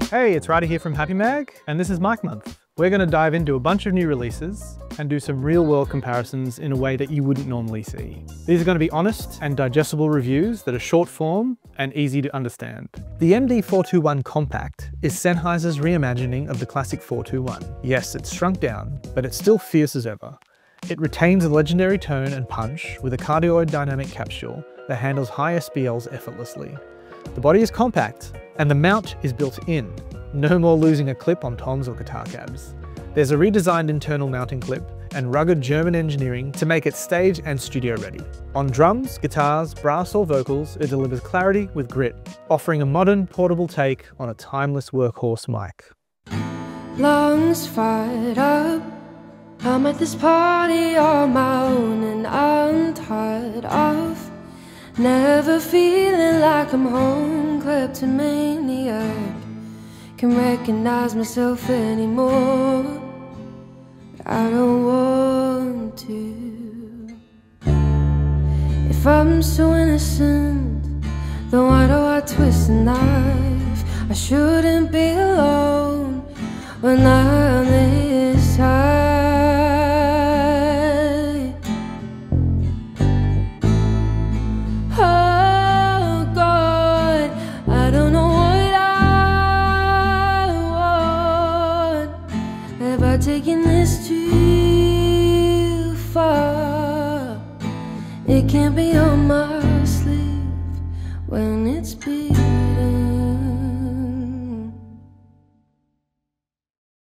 Hey, it's Ryder here from Happy Mag, and this is Mic Month. We're going to dive into a bunch of new releases and do some real-world comparisons in a way that you wouldn't normally see. These are going to be honest and digestible reviews that are short form and easy to understand. The MD421 Compact is Sennheiser's reimagining of the classic 421. Yes, it's shrunk down, but it's still fierce as ever. It retains a legendary tone and punch with a cardioid dynamic capsule that handles high SPLs effortlessly. The body is compact, and the mount is built in. No more losing a clip on toms or guitar cabs. There's a redesigned internal mounting clip and rugged German engineering to make it stage and studio ready. On drums, guitars, brass or vocals, it delivers clarity with grit, offering a modern, portable take on a timeless workhorse mic. Lungs fired up, I'm at this party on my own and I'm tired of never feeling like I'm home. Kleptomaniac, can recognize myself anymore, but I don't want to. If I'm so innocent, then why do I twist the knife? I shouldn't be alone when I'm this high. Oh God, I don't know what I want. Have I taken this too far? It can't be on my